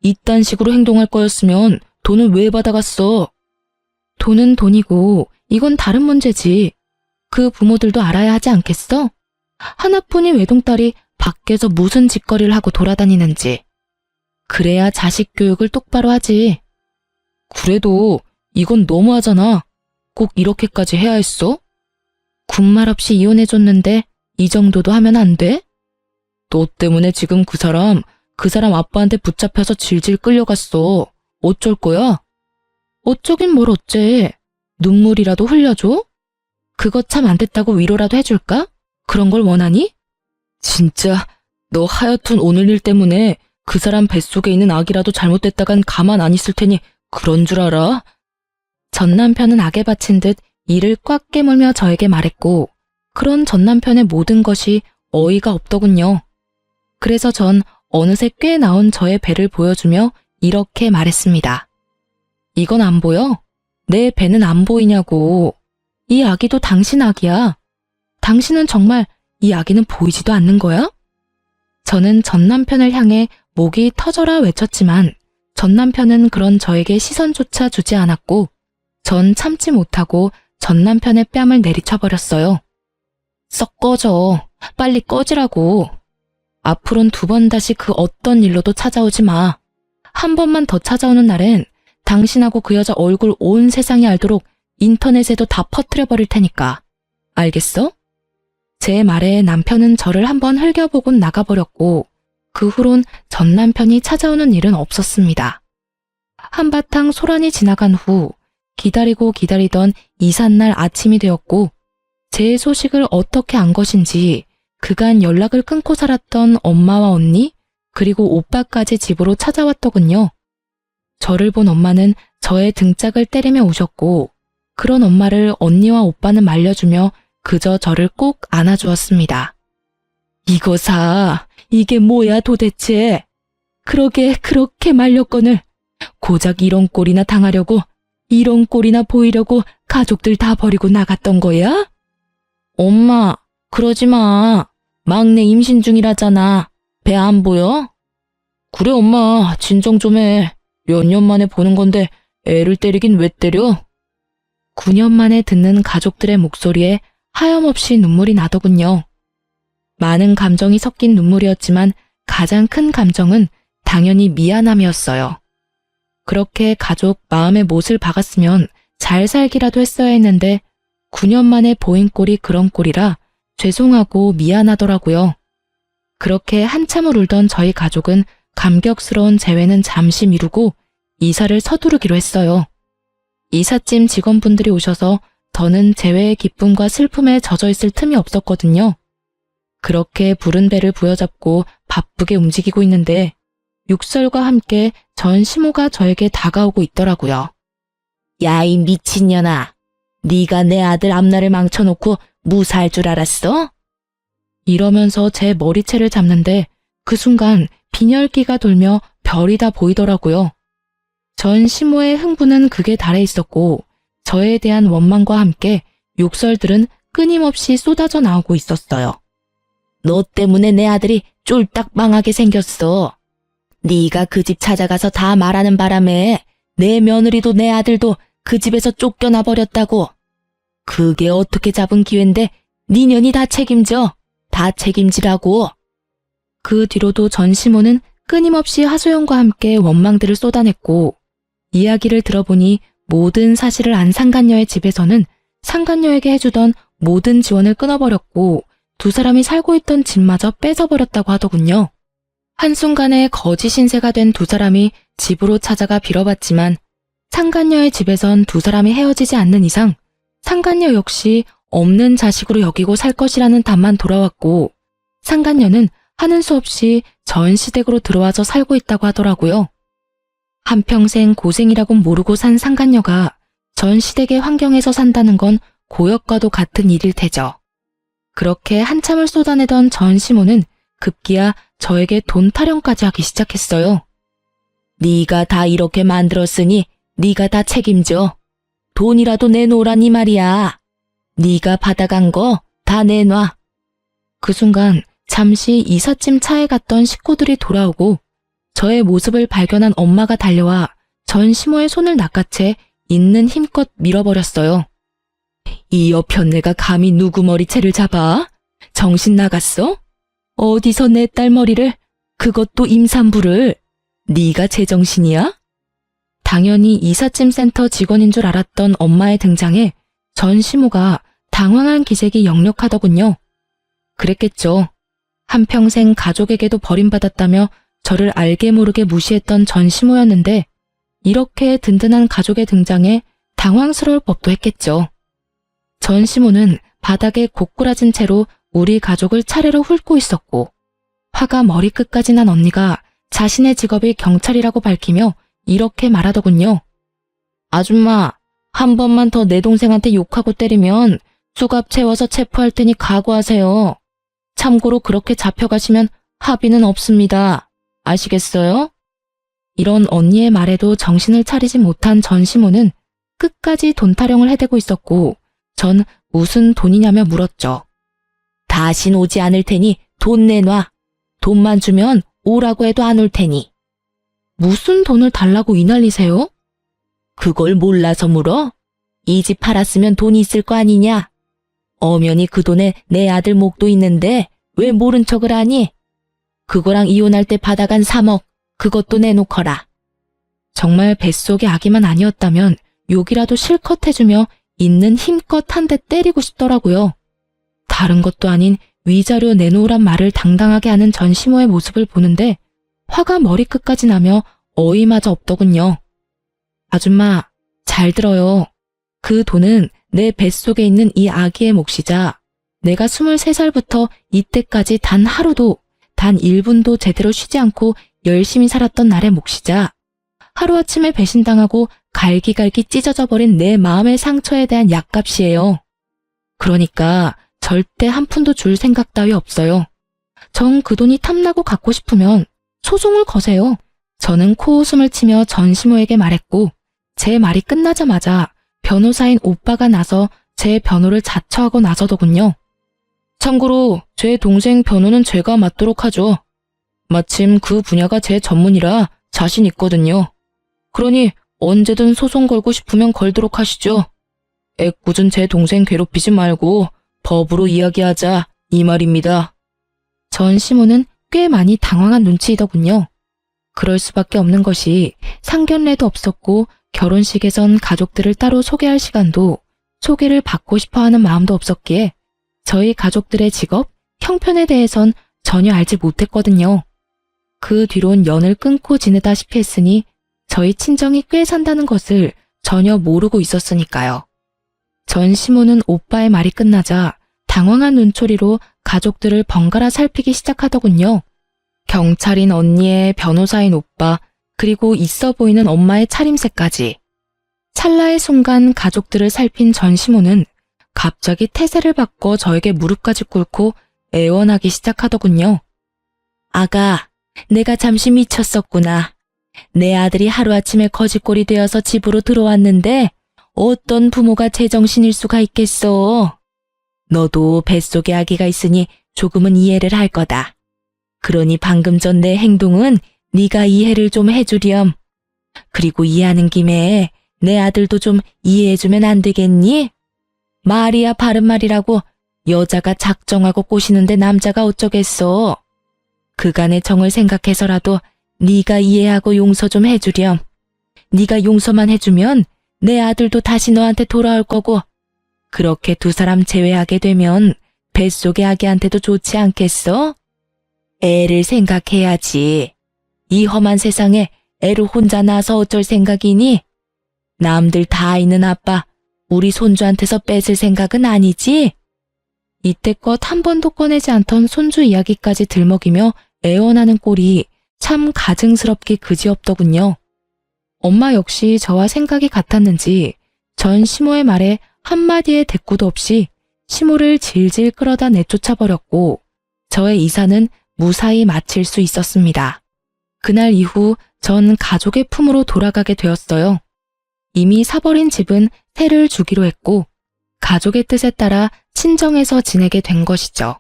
이딴 식으로 행동할 거였으면 돈을 왜 받아갔어? 돈은 돈이고 이건 다른 문제지. 그 부모들도 알아야 하지 않겠어? 하나뿐인 외동딸이 밖에서 무슨 짓거리를 하고 돌아다니는지. 그래야 자식 교육을 똑바로 하지. 그래도 이건 너무하잖아. 꼭 이렇게까지 해야 했어? 군말 없이 이혼해줬는데 이 정도도 하면 안 돼? 너 때문에 지금 그 사람 아빠한테 붙잡혀서 질질 끌려갔어. 어쩔 거야? 어쩌긴 뭘 어째. 눈물이라도 흘려줘? 그거 참 안 됐다고 위로라도 해줄까? 그런 걸 원하니? 진짜 너 하여튼 오늘 일 때문에 그 사람 뱃속에 있는 아기라도 잘못됐다간 가만 안 있을 테니 그런 줄 알아? 전 남편은 악에 바친 듯 이를 꽉 깨물며 저에게 말했고, 그런 전 남편의 모든 것이 어이가 없더군요. 그래서 전 어느새 꽤 나온 저의 배를 보여주며 이렇게 말했습니다. 이건 안 보여? 내 배는 안 보이냐고. 이 아기도 당신 아기야. 당신은 정말 이 아기는 보이지도 않는 거야? 저는 전 남편을 향해 목이 터져라 외쳤지만 전 남편은 그런 저에게 시선조차 주지 않았고 전 참지 못하고 전 남편의 뺨을 내리쳐버렸어요. 썩 꺼져. 빨리 꺼지라고. 앞으론 2번 다시 그 어떤 일로도 찾아오지 마. 한 번만 더 찾아오는 날엔 당신하고 그 여자 얼굴 온 세상이 알도록 인터넷에도 다 퍼뜨려버릴 테니까. 알겠어? 제 말에 남편은 저를 한번 흘겨보곤 나가버렸고 그 후론 전 남편이 찾아오는 일은 없었습니다. 한바탕 소란이 지나간 후 기다리고 기다리던 이삿날 아침이 되었고 제 소식을 어떻게 안 것인지 그간 연락을 끊고 살았던 엄마와 언니 그리고 오빠까지 집으로 찾아왔더군요. 저를 본 엄마는 저의 등짝을 때리며 우셨고 그런 엄마를 언니와 오빠는 말려주며 그저 저를 꼭 안아주었습니다. 이거사, 이게 뭐야 도대체. 그러게 그렇게 말렸거늘 고작 이런 꼴이나 당하려고 이런 꼴이나 보이려고 가족들 다 버리고 나갔던 거야? 엄마, 그러지 마. 막내 임신 중이라잖아. 배 안 보여? 그래 엄마, 진정 좀 해. 몇 년 만에 보는 건데 애를 때리긴 왜 때려? 9년 만에 듣는 가족들의 목소리에 하염없이 눈물이 나더군요. 많은 감정이 섞인 눈물이었지만 가장 큰 감정은 당연히 미안함이었어요. 그렇게 가족 마음에 못을 박았으면 잘 살기라도 했어야 했는데 9년 만에 보인 꼴이 그런 꼴이라 죄송하고 미안하더라고요. 그렇게 한참을 울던 저희 가족은 감격스러운 재회는 잠시 미루고 이사를 서두르기로 했어요. 이삿짐 직원분들이 오셔서 저는 재회의 기쁨과 슬픔에 젖어 있을 틈이 없었거든요. 그렇게 부른 배를 부여잡고 바쁘게 움직이고 있는데 육설과 함께 전 시모가 저에게 다가오고 있더라고요. 야, 이 미친년아. 네가 내 아들 앞날을 망쳐놓고 무사할 줄 알았어? 이러면서 제 머리채를 잡는데 그 순간 빈혈기가 돌며 별이 다 보이더라고요. 전 시모의 흥분은 극에 달해 있었고 저에 대한 원망과 함께 욕설들은 끊임없이 쏟아져 나오고 있었어요. 너 때문에 내 아들이 쫄딱 망하게 생겼어. 네가 그 집 찾아가서 다 말하는 바람에 내 며느리도 내 아들도 그 집에서 쫓겨나 버렸다고. 그게 어떻게 잡은 기회인데 네 년이 다 책임져. 다 책임지라고. 그 뒤로도 전 시모는 끊임없이 하소연과 함께 원망들을 쏟아냈고 이야기를 들어보니 모든 사실을 안 상간녀의 집에서는 상간녀에게 해주던 모든 지원을 끊어버렸고 2사람이 살고 있던 집마저 뺏어버렸다고 하더군요. 한순간에 거지 신세가 된 2사람이 집으로 찾아가 빌어봤지만 상간녀의 집에선 2사람이 헤어지지 않는 이상 상간녀 역시 없는 자식으로 여기고 살 것이라는 답만 돌아왔고 상간녀는 하는 수 없이 전 시댁으로 들어와서 살고 있다고 하더라고요. 한평생 고생이라곤 모르고 산 상간녀가 전 시댁의 환경에서 산다는 건 고역과도 같은 일일 테죠. 그렇게 한참을 쏟아내던 전 시모는 급기야 저에게 돈 타령까지 하기 시작했어요. 네가 다 이렇게 만들었으니 네가 다 책임져. 돈이라도 내놓으란 이 말이야. 네가 받아간 거 다 내놔. 그 순간 잠시 이삿짐 차에 갔던 식구들이 돌아오고 저의 모습을 발견한 엄마가 달려와 전 시모의 손을 낚아채 있는 힘껏 밀어버렸어요. 이 여편네가 감히 누구 머리채를 잡아? 정신 나갔어? 어디서 내 딸 머리를, 그것도 임산부를. 네가 제정신이야? 당연히 이삿짐 센터 직원인 줄 알았던 엄마의 등장에 전시모가 당황한 기색이 역력하더군요. 그랬겠죠. 한평생 가족에게도 버림받았다며 저를 알게 모르게 무시했던 전시모였는데 이렇게 든든한 가족의 등장에 당황스러울 법도 했겠죠. 전시모는 바닥에 고꾸라진 채로 우리 가족을 차례로 훑고 있었고 화가 머리끝까지 난 언니가 자신의 직업이 경찰이라고 밝히며 이렇게 말하더군요. 아줌마, 한 번만 더 내 동생한테 욕하고 때리면 수갑 채워서 체포할 테니 각오하세요. 참고로 그렇게 잡혀가시면 합의는 없습니다. 아시겠어요? 이런 언니의 말에도 정신을 차리지 못한 전시모는 끝까지 돈 타령을 해대고 있었고 전 무슨 돈이냐며 물었죠. 다신 오지 않을 테니 돈 내놔. 돈만 주면 오라고 해도 안 올 테니. 무슨 돈을 달라고 이 난리세요? 그걸 몰라서 물어? 이 집 팔았으면 돈이 있을 거 아니냐? 엄연히 그 돈에 내 아들 목도 있는데 왜 모른 척을 하니? 그거랑 이혼할 때 받아간 3억, 그것도 내놓거라. 정말 뱃속의 아기만 아니었다면 욕이라도 실컷 해주며 있는 힘껏 한 대 때리고 싶더라고요. 다른 것도 아닌 위자료 내놓으란 말을 당당하게 하는 전시모의 모습을 보는데 화가 머리끝까지 나며 어이마저 없더군요. 아줌마, 잘 들어요. 그 돈은 내 뱃속에 있는 이 아기의 몫이자 내가 23살부터 이때까지 단 하루도, 단 1분도 제대로 쉬지 않고 열심히 살았던 날의 몫이자 하루아침에 배신당하고 갈기갈기 찢어져 버린 내 마음의 상처에 대한 약값이에요. 그러니까 절대 한 푼도 줄 생각 따위 없어요. 정 그 돈이 탐나고 갖고 싶으면 소송을 거세요. 저는 코웃음을 치며 전시모에게 말했고 제 말이 끝나자마자 변호사인 오빠가 나서 제 변호를 자처하고 나서더군요. 참고로 제 동생 변호는 제가 맡도록 하죠. 마침 그 분야가 제 전문이라 자신 있거든요. 그러니 언제든 소송 걸고 싶으면 걸도록 하시죠. 애꿎은 제 동생 괴롭히지 말고 법으로 이야기하자 이 말입니다. 전시모는 꽤 많이 당황한 눈치이더군요. 그럴 수밖에 없는 것이 상견례도 없었고 결혼식에선 가족들을 따로 소개할 시간도 소개를 받고 싶어하는 마음도 없었기에 저희 가족들의 직업, 형편에 대해선 전혀 알지 못했거든요. 그 뒤론 연을 끊고 지내다시피 했으니 저희 친정이 꽤 산다는 것을 전혀 모르고 있었으니까요. 전시모는 오빠의 말이 끝나자 당황한 눈초리로 가족들을 번갈아 살피기 시작하더군요. 경찰인 언니의 변호사인 오빠, 그리고 있어 보이는 엄마의 차림새까지. 찰나의 순간 가족들을 살핀 전시모는 갑자기 태세를 바꿔 저에게 무릎까지 꿇고 애원하기 시작하더군요. 아가, 내가 잠시 미쳤었구나. 내 아들이 하루아침에 거지꼴이 되어서 집으로 들어왔는데 어떤 부모가 제정신일 수가 있겠어. 너도 뱃속에 아기가 있으니 조금은 이해를 할 거다. 그러니 방금 전 내 행동은 네가 이해를 좀 해주렴. 그리고 이해하는 김에 내 아들도 좀 이해해주면 안 되겠니? 말이야 바른 말이라고 여자가 작정하고 꼬시는데 남자가 어쩌겠어. 그간의 정을 생각해서라도 네가 이해하고 용서 좀 해주렴. 네가 용서만 해주면 내 아들도 다시 너한테 돌아올 거고 그렇게 두 사람 제외하게 되면 뱃속의 아기한테도 좋지 않겠어? 애를 생각해야지. 이 험한 세상에 애를 혼자 낳아서 어쩔 생각이니? 남들 다 있는 아빠, 우리 손주한테서 뺏을 생각은 아니지? 이때껏 한 번도 꺼내지 않던 손주 이야기까지 들먹이며 애원하는 꼴이 참 가증스럽기 그지없더군요. 엄마 역시 저와 생각이 같았는지 전 시모의 말에 한마디의 대꾸도 없이 시모를 질질 끌어다 내쫓아버렸고 저의 이사는 무사히 마칠 수 있었습니다. 그날 이후 전 가족의 품으로 돌아가게 되었어요. 이미 사버린 집은 새를 주기로 했고 가족의 뜻에 따라 친정에서 지내게 된 것이죠.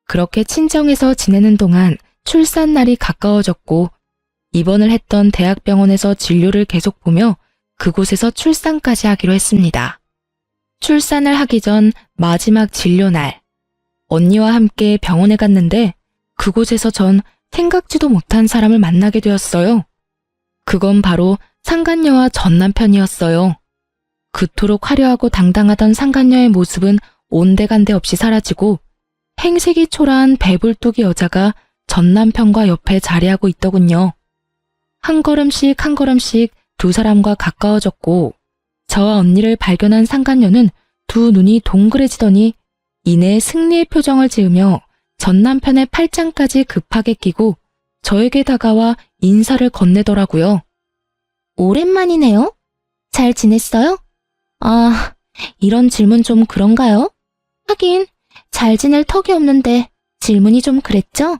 그렇게 친정에서 지내는 동안 출산날이 가까워졌고 입원을 했던 대학병원에서 진료를 계속 보며 그곳에서 출산까지 하기로 했습니다. 출산을 하기 전 마지막 진료날, 언니와 함께 병원에 갔는데 그곳에서 전 생각지도 못한 사람을 만나게 되었어요. 그건 바로 상간녀와 전 남편이었어요. 그토록 화려하고 당당하던 상간녀의 모습은 온데간데 없이 사라지고 행색이 초라한 배불뚝이 여자가 전 남편과 옆에 자리하고 있더군요. 한 걸음씩 한 걸음씩 두 사람과 가까워졌고 저와 언니를 발견한 상간녀는 두 눈이 동그래지더니 이내 승리의 표정을 지으며 전 남편의 팔짱까지 급하게 끼고 저에게 다가와 인사를 건네더라고요. 오랜만이네요. 잘 지냈어요? 아, 이런 질문 좀 그런가요? 하긴, 잘 지낼 턱이 없는데 질문이 좀 그랬죠?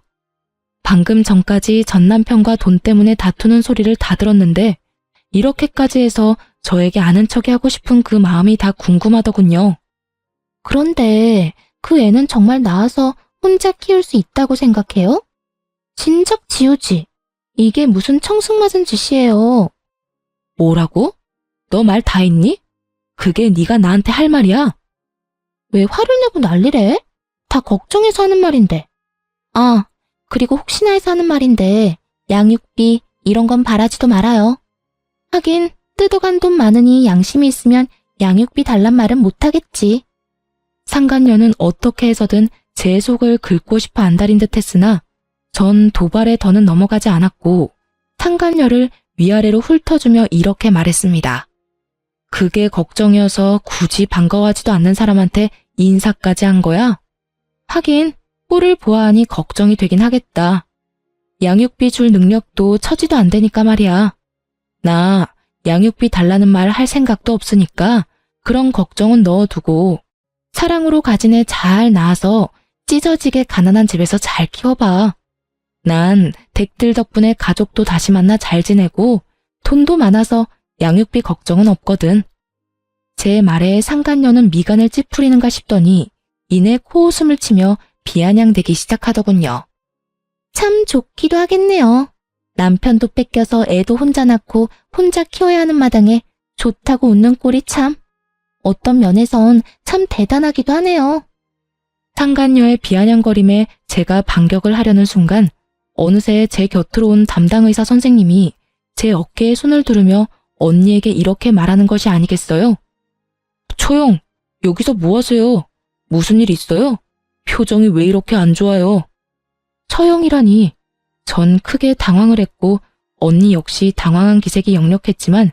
방금 전까지 전 남편과 돈 때문에 다투는 소리를 다 들었는데 이렇게까지 해서 저에게 아는 척이 하고 싶은 그 마음이 다 궁금하더군요. 그런데 그 애는 정말 낳아서 혼자 키울 수 있다고 생각해요? 진작 지우지. 이게 무슨 청승맞은 짓이에요. 뭐라고? 너 말 다 했니? 그게 네가 나한테 할 말이야? 왜 화를 내고 난리래? 다 걱정해서 하는 말인데. 아, 그리고 혹시나 해서 하는 말인데 양육비 이런 건 바라지도 말아요. 하긴 뜯어간 돈 많으니 양심이 있으면 양육비 달란 말은 못하겠지. 상간녀는 어떻게 해서든 제 속을 긁고 싶어 안달인 듯 했으나 전 도발에 더는 넘어가지 않았고 상간녀를 위아래로 훑어주며 이렇게 말했습니다. 그게 걱정이어서 굳이 반가워하지도 않는 사람한테 인사까지 한 거야? 하긴 꼴을 보아하니 걱정이 되긴 하겠다. 양육비 줄 능력도 처지도 안 되니까 말이야. 나 양육비 달라는 말 할 생각도 없으니까 그런 걱정은 넣어두고 사랑으로 가진 애 잘 낳아서 찢어지게 가난한 집에서 잘 키워봐. 난 댁들 덕분에 가족도 다시 만나 잘 지내고 돈도 많아서 양육비 걱정은 없거든. 제 말에 상간녀는 미간을 찌푸리는가 싶더니 이내 코웃음을 치며 비아냥대기 시작하더군요. 참 좋기도 하겠네요. 남편도 뺏겨서 애도 혼자 낳고 혼자 키워야 하는 마당에 좋다고 웃는 꼴이 참. 어떤 면에선 참 대단하기도 하네요. 상간녀의 비아냥거림에 제가 반격을 하려는 순간 어느새 제 곁으로 온 담당 의사 선생님이 제 어깨에 손을 두르며 언니에게 이렇게 말하는 것이 아니겠어요? 초영, 여기서 뭐 하세요? 무슨 일 있어요? 표정이 왜 이렇게 안 좋아요? 처영이라니. 전 크게 당황을 했고 언니 역시 당황한 기색이 역력했지만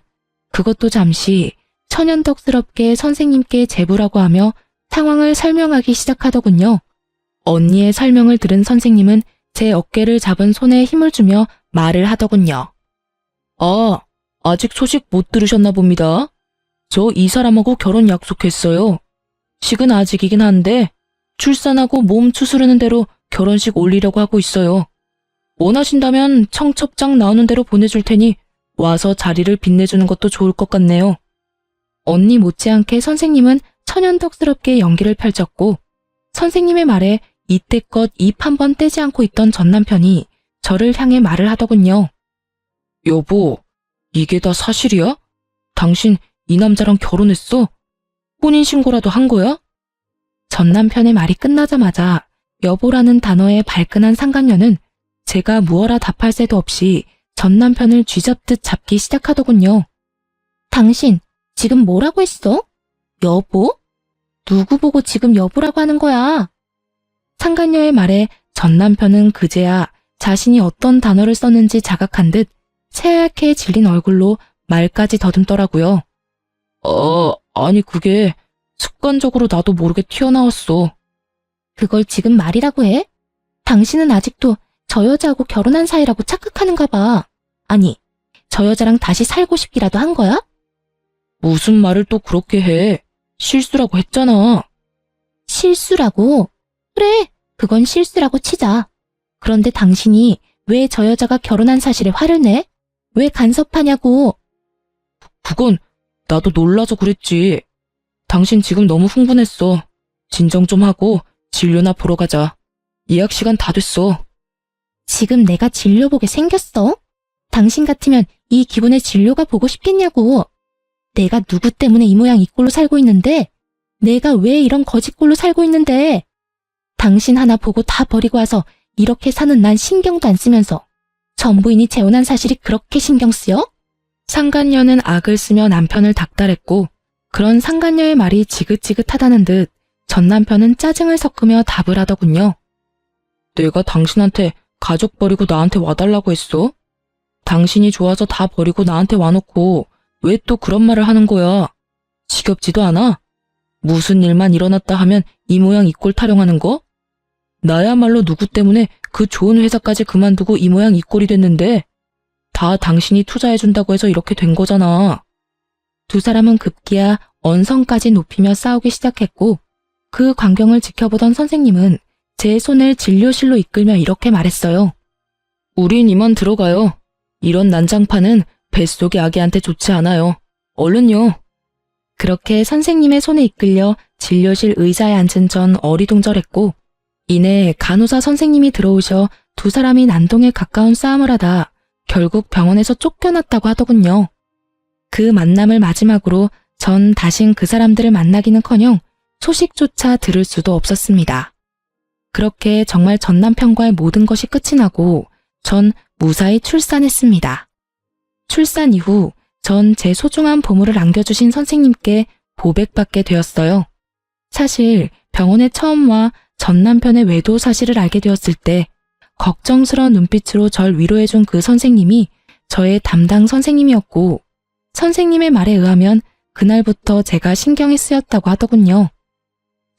그것도 잠시 천연덕스럽게 선생님께 제보라고 하며 상황을 설명하기 시작하더군요. 언니의 설명을 들은 선생님은 제 어깨를 잡은 손에 힘을 주며 말을 하더군요. 아, 아직 소식 못 들으셨나 봅니다. 저 이 사람하고 결혼 약속했어요. 식은 아직이긴 한데 출산하고 몸 추스르는 대로 결혼식 올리려고 하고 있어요. 원하신다면 청첩장 나오는 대로 보내줄 테니 와서 자리를 빛내주는 것도 좋을 것 같네요. 언니 못지않게 선생님은 천연덕스럽게 연기를 펼쳤고 선생님의 말에 이때껏 입 한 번 떼지 않고 있던 전 남편이 저를 향해 말을 하더군요. 여보, 이게 다 사실이야? 당신 이 남자랑 결혼했어? 혼인신고라도 한 거야? 전 남편의 말이 끝나자마자 여보라는 단어에 발끈한 상간녀는 제가 무어라 답할 새도 없이 전 남편을 쥐잡듯 잡기 시작하더군요. 당신 지금 뭐라고 했어? 여보? 누구 보고 지금 여보라고 하는 거야? 상간녀의 말에 전 남편은 그제야 자신이 어떤 단어를 썼는지 자각한 듯 새하얗게 질린 얼굴로 말까지 더듬더라고요. 아니 그게 습관적으로 나도 모르게 튀어나왔어. 그걸 지금 말이라고 해? 당신은 아직도 저 여자하고 결혼한 사이라고 착각하는가 봐. 아니, 저 여자랑 다시 살고 싶기라도 한 거야? 무슨 말을 또 그렇게 해. 실수라고 했잖아. 실수라고? 그래, 그건 실수라고 치자. 그런데 당신이 왜 저 여자가 결혼한 사실에 화를 내? 왜 간섭하냐고. 그건 나도 놀라서 그랬지. 당신 지금 너무 흥분했어. 진정 좀 하고 진료나 보러 가자. 예약 시간 다 됐어. 지금 내가 진료 보게 생겼어? 당신 같으면 이 기분에 진료가 보고 싶겠냐고. 내가 누구 때문에 이 모양 이 꼴로 살고 있는데, 내가 왜 이런 거짓 꼴로 살고 있는데, 당신 하나 보고 다 버리고 와서 이렇게 사는 난 신경도 안 쓰면서 전부인이 재혼한 사실이 그렇게 신경 쓰여? 상간녀는 악을 쓰며 남편을 닥달했고 그런 상간녀의 말이 지긋지긋하다는 듯 전 남편은 짜증을 섞으며 답을 하더군요. 내가 당신한테 가족 버리고 나한테 와달라고 했어? 당신이 좋아서 다 버리고 나한테 와놓고 왜 또 그런 말을 하는 거야? 지겹지도 않아? 무슨 일만 일어났다 하면 이 모양 이 꼴 타령하는 거? 나야말로 누구 때문에 그 좋은 회사까지 그만두고 이 모양 이 꼴이 됐는데 다 당신이 투자해준다고 해서 이렇게 된 거잖아. 두 사람은 급기야 언성까지 높이며 싸우기 시작했고 그 광경을 지켜보던 선생님은 제 손을 진료실로 이끌며 이렇게 말했어요. 우린 이만 들어가요. 이런 난장판은 뱃속의 아기한테 좋지 않아요. 얼른요. 그렇게 선생님의 손에 이끌려 진료실 의자에 앉은 전 어리둥절했고 이내 간호사 선생님이 들어오셔 두 사람이 난동에 가까운 싸움을 하다 결국 병원에서 쫓겨났다고 하더군요. 그 만남을 마지막으로 전 다신 그 사람들을 만나기는커녕 소식조차 들을 수도 없었습니다. 그렇게 정말 전 남편과의 모든 것이 끝이 나고 전 무사히 출산했습니다. 출산 이후 전 제 소중한 보물을 안겨주신 선생님께 보백받게 되었어요. 사실 병원에 처음 와 전 남편의 외도 사실을 알게 되었을 때 걱정스러운 눈빛으로 절 위로해준 그 선생님이 저의 담당 선생님이었고 선생님의 말에 의하면 그날부터 제가 신경이 쓰였다고 하더군요.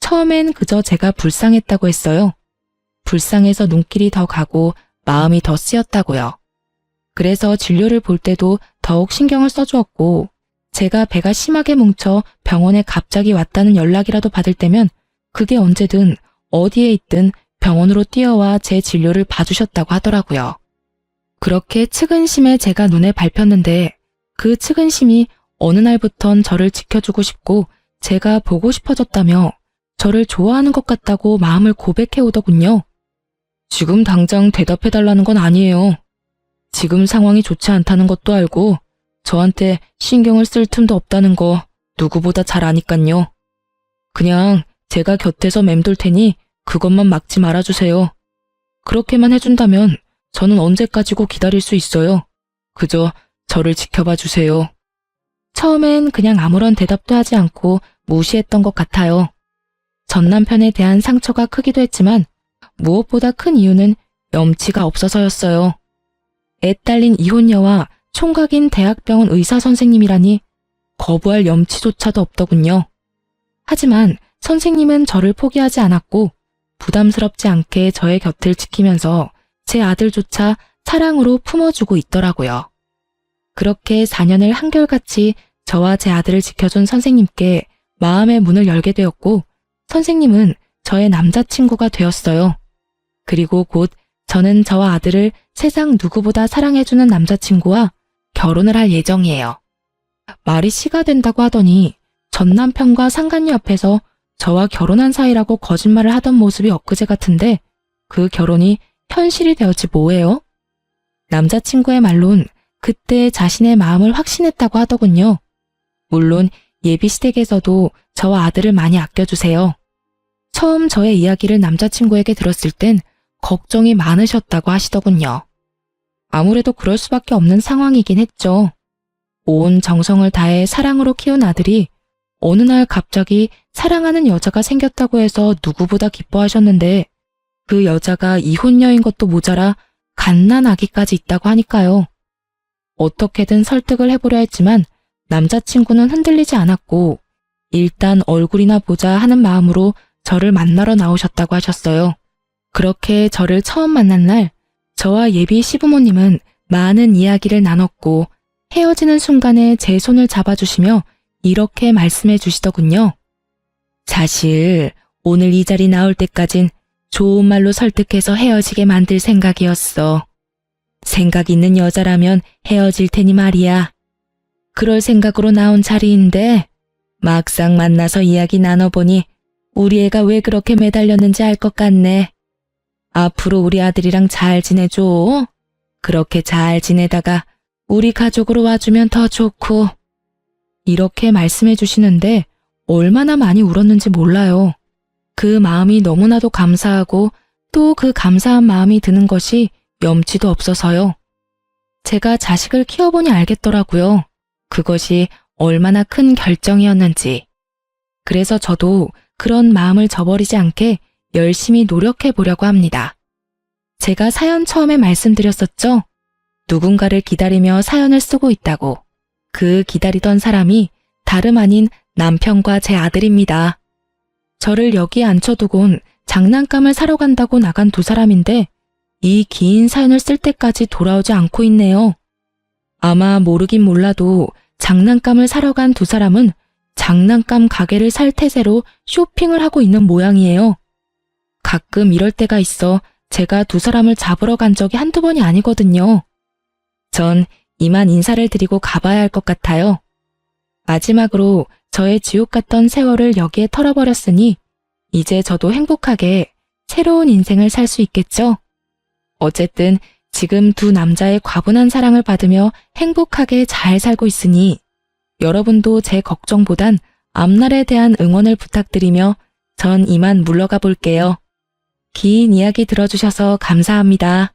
처음엔 그저 제가 불쌍했다고 했어요. 불쌍해서 눈길이 더 가고 마음이 더 쓰였다고요. 그래서 진료를 볼 때도 더욱 신경을 써주었고 제가 배가 심하게 뭉쳐 병원에 갑자기 왔다는 연락이라도 받을 때면 그게 언제든 어디에 있든 병원으로 뛰어와 제 진료를 봐주셨다고 하더라고요. 그렇게 측은심에 제가 눈에 밟혔는데 그 측은심이 어느 날부턴 저를 지켜주고 싶고 제가 보고 싶어졌다며 저를 좋아하는 것 같다고 마음을 고백해 오더군요. 지금 당장 대답해달라는 건 아니에요. 지금 상황이 좋지 않다는 것도 알고 저한테 신경을 쓸 틈도 없다는 거 누구보다 잘 아니깐요. 그냥 제가 곁에서 맴돌 테니 그것만 막지 말아주세요. 그렇게만 해준다면 저는 언제까지고 기다릴 수 있어요. 그저 저를 지켜봐 주세요. 처음엔 그냥 아무런 대답도 하지 않고 무시했던 것 같아요. 전 남편에 대한 상처가 크기도 했지만 무엇보다 큰 이유는 염치가 없어서였어요. 애 딸린 이혼녀와 총각인 대학병원 의사 선생님이라니 거부할 염치조차도 없더군요. 하지만 선생님은 저를 포기하지 않았고 부담스럽지 않게 저의 곁을 지키면서 제 아들조차 사랑으로 품어주고 있더라고요. 그렇게 4년을 한결같이 저와 제 아들을 지켜준 선생님께 마음의 문을 열게 되었고 선생님은 저의 남자친구가 되었어요. 그리고 곧 저는 저와 아들을 세상 누구보다 사랑해주는 남자친구와 결혼을 할 예정이에요. 말이 씨가 된다고 하더니 전 남편과 상간녀 앞에서 저와 결혼한 사이라고 거짓말을 하던 모습이 엊그제 같은데 그 결혼이 현실이 되었지 뭐예요? 남자친구의 말론 그때 자신의 마음을 확신했다고 하더군요. 물론 예비시댁에서도 저와 아들을 많이 아껴주세요. 처음 저의 이야기를 남자친구에게 들었을 땐 걱정이 많으셨다고 하시더군요. 아무래도 그럴 수밖에 없는 상황이긴 했죠. 온 정성을 다해 사랑으로 키운 아들이 어느 날 갑자기 사랑하는 여자가 생겼다고 해서 누구보다 기뻐하셨는데 그 여자가 이혼녀인 것도 모자라 갓난아기까지 있다고 하니까요. 어떻게든 설득을 해보려 했지만 남자친구는 흔들리지 않았고 일단 얼굴이나 보자 하는 마음으로 저를 만나러 나오셨다고 하셨어요. 그렇게 저를 처음 만난 날 저와 예비 시부모님은 많은 이야기를 나눴고 헤어지는 순간에 제 손을 잡아주시며 이렇게 말씀해 주시더군요. 사실 오늘 이 자리 나올 때까진 좋은 말로 설득해서 헤어지게 만들 생각이었어. 생각 있는 여자라면 헤어질 테니 말이야. 그럴 생각으로 나온 자리인데 막상 만나서 이야기 나눠보니 우리 애가 왜 그렇게 매달렸는지 알 것 같네. 앞으로 우리 아들이랑 잘 지내줘. 그렇게 잘 지내다가 우리 가족으로 와주면 더 좋고. 이렇게 말씀해 주시는데 얼마나 많이 울었는지 몰라요. 그 마음이 너무나도 감사하고 아직도 그 감사한 마음이 드는 것이 염치도 없어서요. 제가 자식을 키워보니 알겠더라고요. 그것이 얼마나 큰 결정이었는지. 그래서 저도 그런 마음을 저버리지 않게 열심히 노력해 보려고 합니다. 제가 사연 처음에 말씀드렸었죠? 누군가를 기다리며 사연을 쓰고 있다고. 그 기다리던 사람이 다름 아닌 남편과 제 아들입니다. 저를 여기에 앉혀두곤 장난감을 사러 간다고 나간 두 사람인데 이 긴 사연을 쓸 때까지 돌아오지 않고 있네요. 아마 모르긴 몰라도 장난감을 사러 간 두 사람은 장난감 가게를 살 태세로 쇼핑을 하고 있는 모양이에요. 가끔 이럴 때가 있어 제가 두 사람을 잡으러 간 적이 한두 번이 아니거든요. 전 이만 인사를 드리고 가봐야 할 것 같아요. 마지막으로 저의 지옥 같던 세월을 여기에 털어버렸으니 이제 저도 행복하게 새로운 인생을 살 수 있겠죠? 어쨌든 지금 두 남자의 과분한 사랑을 받으며 행복하게 잘 살고 있으니 여러분도 제 걱정보단 앞날에 대한 응원을 부탁드리며 전 이만 물러가 볼게요. 긴 이야기 들어주셔서 감사합니다.